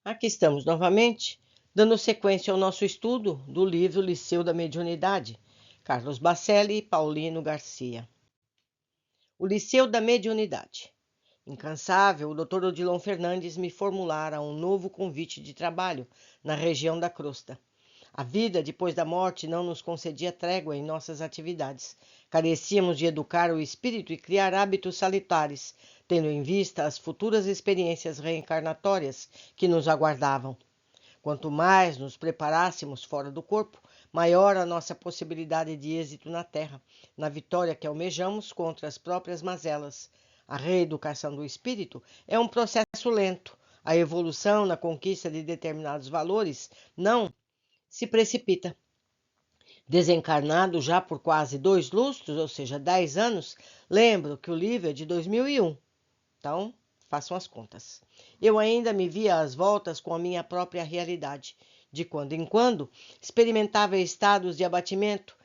Aqui estamos novamente, dando sequência ao nosso estudo do livro Liceu da Mediunidade, Carlos Bacelli e Paulino Garcia. O Liceu da Mediunidade. Incansável, o Dr. Odilon Fernandes me formulara um novo convite de trabalho na região da crosta. A vida depois da morte não nos concedia trégua em nossas atividades. Carecíamos de educar o espírito e criar hábitos salutares, tendo em vista as futuras experiências reencarnatórias que nos aguardavam. Quanto mais nos preparássemos fora do corpo, maior a nossa possibilidade de êxito na Terra, na vitória que almejamos contra as próprias mazelas. A reeducação do espírito é um processo lento. A evolução na conquista de determinados valores não se precipita. Desencarnado já por quase 2 lustros, ou seja, 10 anos, lembro que o livro é de 2001. Então, façam as contas. Eu ainda me via às voltas com a minha própria realidade. De quando em quando, experimentava estados de abatimento,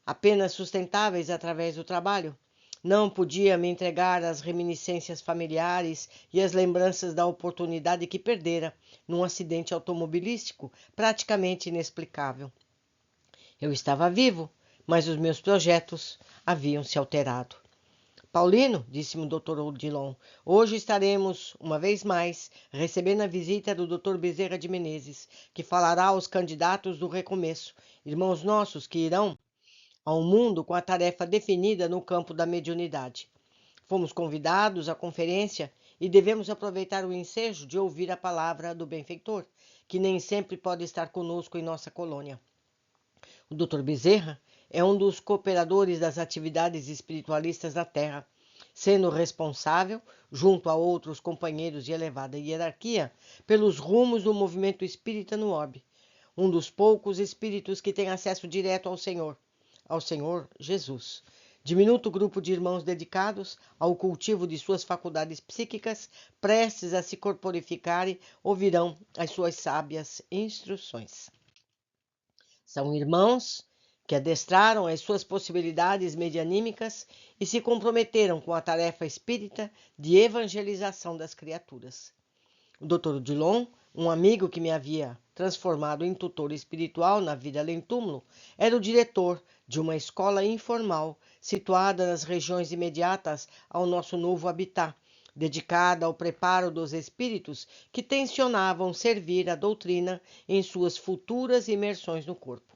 apenas sustentáveis através do trabalho. Não podia me entregar às reminiscências familiares e às lembranças da oportunidade que perdera num acidente automobilístico praticamente inexplicável. Eu estava vivo, mas os meus projetos haviam se alterado. Paulino, disse-me o Dr. Odilon, hoje estaremos, uma vez mais, recebendo a visita do Dr. Bezerra de Menezes, que falará aos candidatos do recomeço, irmãos nossos que irão ao mundo com a tarefa definida no campo da mediunidade. Fomos convidados à conferência e devemos aproveitar o ensejo de ouvir a palavra do benfeitor, que nem sempre pode estar conosco em nossa colônia. O Dr. Bezerra é um dos cooperadores das atividades espiritualistas da Terra, sendo responsável, junto a outros companheiros de elevada hierarquia, pelos rumos do movimento espírita no orbe, um dos poucos espíritos que tem acesso direto ao Senhor Jesus. Diminuto grupo de irmãos dedicados ao cultivo de suas faculdades psíquicas, prestes a se corporificarem, ouvirão as suas sábias instruções. São irmãos que adestraram as suas possibilidades medianímicas e se comprometeram com a tarefa espírita de evangelização das criaturas. O Dr. Odilon, um amigo que me havia transformado em tutor espiritual na vida além-túmulo, era o diretor de uma escola informal situada nas regiões imediatas ao nosso novo habitat, dedicada ao preparo dos espíritos que tensionavam servir a doutrina em suas futuras imersões no corpo.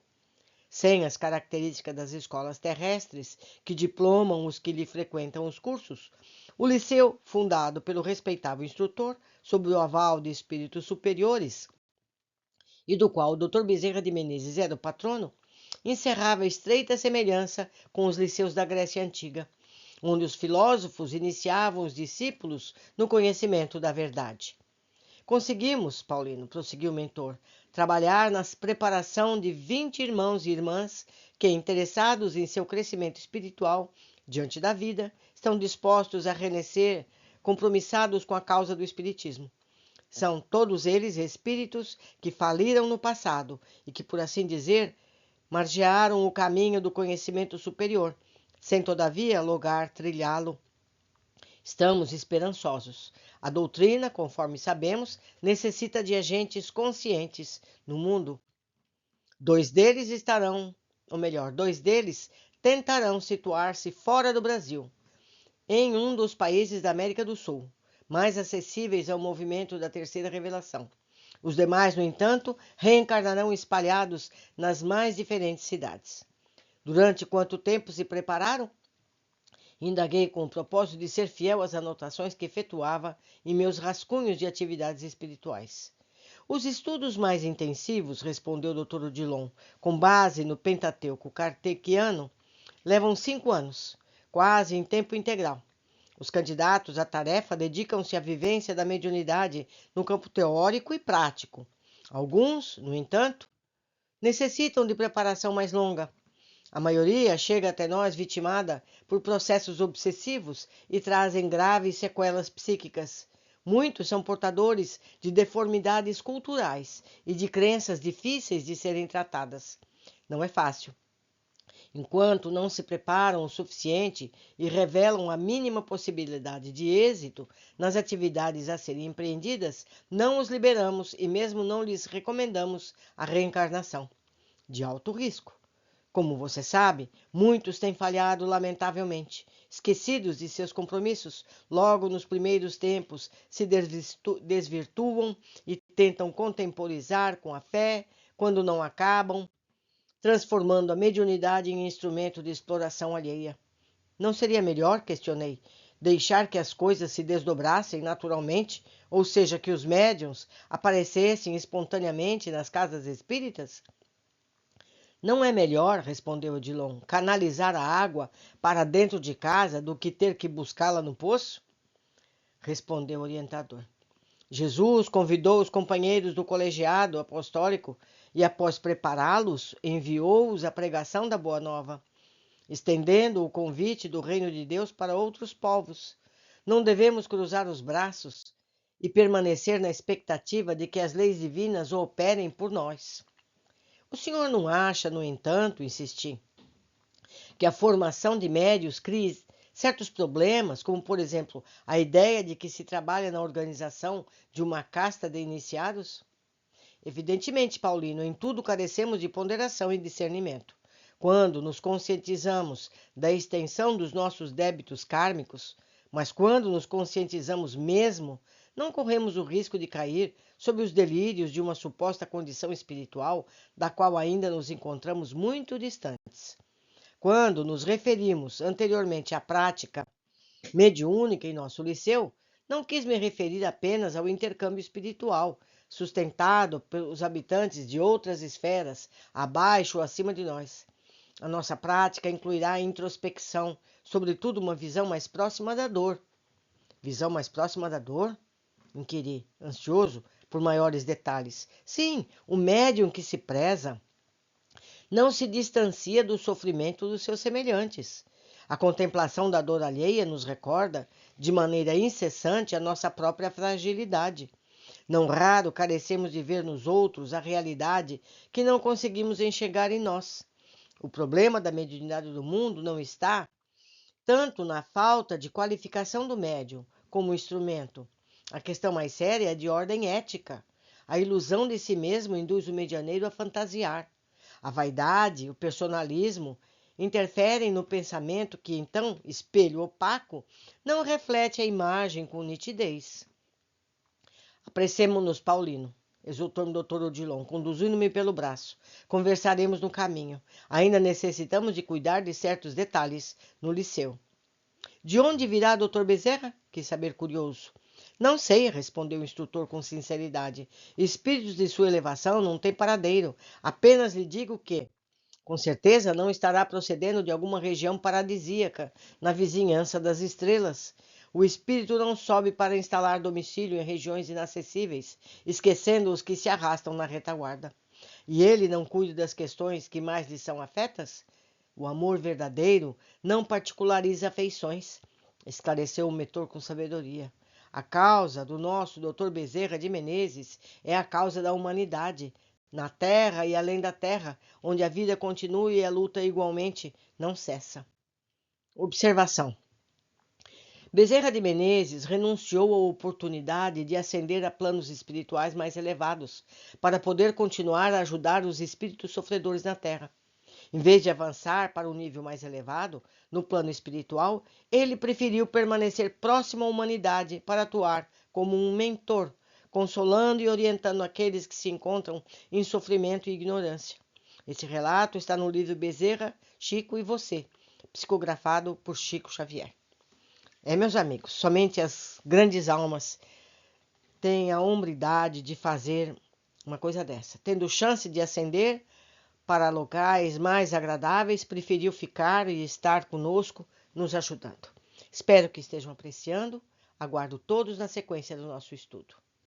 Sem as características das escolas terrestres que diplomam os que lhe frequentam os cursos, o liceu, fundado pelo respeitável instrutor, sob o aval de espíritos superiores, e do qual o Dr. Bezerra de Menezes era o patrono, encerrava estreita semelhança com os liceus da Grécia Antiga, onde os filósofos iniciavam os discípulos no conhecimento da verdade. Conseguimos, Paulino, prosseguiu o mentor, trabalhar na preparação de 20 irmãos e irmãs que, interessados em seu crescimento espiritual diante da vida, estão dispostos a renascer compromissados com a causa do espiritismo. São todos eles espíritos que faliram no passado e que, por assim dizer, margearam o caminho do conhecimento superior, sem todavia lograr trilhá-lo. Estamos esperançosos. A doutrina, conforme sabemos, necessita de agentes conscientes no mundo. Dois deles tentarão situar-se fora do Brasil, em um dos países da América do Sul, mais acessíveis ao movimento da terceira revelação. Os demais, no entanto, reencarnarão espalhados nas mais diferentes cidades. Durante quanto tempo se prepararam? Indaguei com o propósito de ser fiel às anotações que efetuava em meus rascunhos de atividades espirituais. Os estudos mais intensivos, respondeu o Dr. Odilon, com base no Pentateuco Kardeciano, levam 5 anos, quase em tempo integral. Os candidatos à tarefa dedicam-se à vivência da mediunidade no campo teórico e prático. Alguns, no entanto, necessitam de preparação mais longa. A maioria chega até nós vitimada por processos obsessivos e trazem graves sequelas psíquicas. Muitos são portadores de deformidades culturais e de crenças difíceis de serem tratadas. Não é fácil. Enquanto não se preparam o suficiente e revelam a mínima possibilidade de êxito nas atividades a serem empreendidas, não os liberamos e mesmo não lhes recomendamos a reencarnação, de alto risco. Como você sabe, muitos têm falhado lamentavelmente. Esquecidos de seus compromissos, logo nos primeiros tempos se desvirtuam e tentam contemporizar com a fé, quando não acabam, transformando a mediunidade em instrumento de exploração alheia. Não seria melhor, questionei, deixar que as coisas se desdobrassem naturalmente, ou seja, que os médiuns aparecessem espontaneamente nas casas espíritas? Não é melhor, respondeu Odilon, canalizar a água para dentro de casa do que ter que buscá-la no poço? Respondeu o orientador. Jesus convidou os companheiros do colegiado apostólico e, após prepará-los, enviou-os à pregação da Boa Nova, estendendo o convite do reino de Deus para outros povos. Não devemos cruzar os braços e permanecer na expectativa de que as leis divinas operem por nós. O senhor não acha, no entanto, insisti, que a formação de médios crie certos problemas, como, por exemplo, a ideia de que se trabalha na organização de uma casta de iniciados? Evidentemente, Paulino, em tudo carecemos de ponderação e discernimento. Quando nos conscientizamos da extensão dos nossos débitos kármicos, mas quando nos conscientizamos mesmo, não corremos o risco de cair sob os delírios de uma suposta condição espiritual da qual ainda nos encontramos muito distantes. Quando nos referimos anteriormente à prática mediúnica em nosso liceu, não quis me referir apenas ao intercâmbio espiritual, sustentado pelos habitantes de outras esferas, abaixo ou acima de nós. A nossa prática incluirá a introspecção, sobretudo uma visão mais próxima da dor. Visão mais próxima da dor? Inquiri, ansioso por maiores detalhes. Sim, o médium que se preza não se distancia do sofrimento dos seus semelhantes. A contemplação da dor alheia nos recorda, de maneira incessante, a nossa própria fragilidade. Não raro carecemos de ver nos outros a realidade que não conseguimos enxergar em nós. O problema da mediunidade do mundo não está tanto na falta de qualificação do médium como instrumento. A questão mais séria é de ordem ética. A ilusão de si mesmo induz o medianeiro a fantasiar. A vaidade, o personalismo, interferem no pensamento que, então, espelho opaco, não reflete a imagem com nitidez. Apressemo-nos, Paulino, exultou-me o Dr. Odilon, conduzindo-me pelo braço. Conversaremos no caminho. Ainda necessitamos de cuidar de certos detalhes no liceu. De onde virá Dr. Bezerra? Quis saber curioso. Não sei, respondeu o instrutor com sinceridade. Espíritos de sua elevação não têm paradeiro. Apenas lhe digo que, com certeza, não estará procedendo de alguma região paradisíaca, na vizinhança das estrelas. O espírito não sobe para instalar domicílio em regiões inacessíveis, esquecendo os que se arrastam na retaguarda. E ele não cuida das questões que mais lhe são afetas? O amor verdadeiro não particulariza afeições, esclareceu o mentor com sabedoria. A causa do nosso Dr. Bezerra de Menezes é a causa da humanidade, na terra e além da terra, onde a vida continua e a luta igualmente não cessa. Observação. Bezerra de Menezes renunciou à oportunidade de ascender a planos espirituais mais elevados, para poder continuar a ajudar os espíritos sofredores na terra. Em vez de avançar para um nível mais elevado, no plano espiritual, ele preferiu permanecer próximo à humanidade para atuar como um mentor, consolando e orientando aqueles que se encontram em sofrimento e ignorância. Esse relato está no livro Bezerra, Chico e Você, psicografado por Chico Xavier. Meus amigos, somente as grandes almas têm a hombridade de fazer uma coisa dessa. Tendo chance de ascender para locais mais agradáveis, preferiu ficar e estar conosco, nos ajudando. Espero que estejam apreciando. Aguardo todos na sequência do nosso estudo.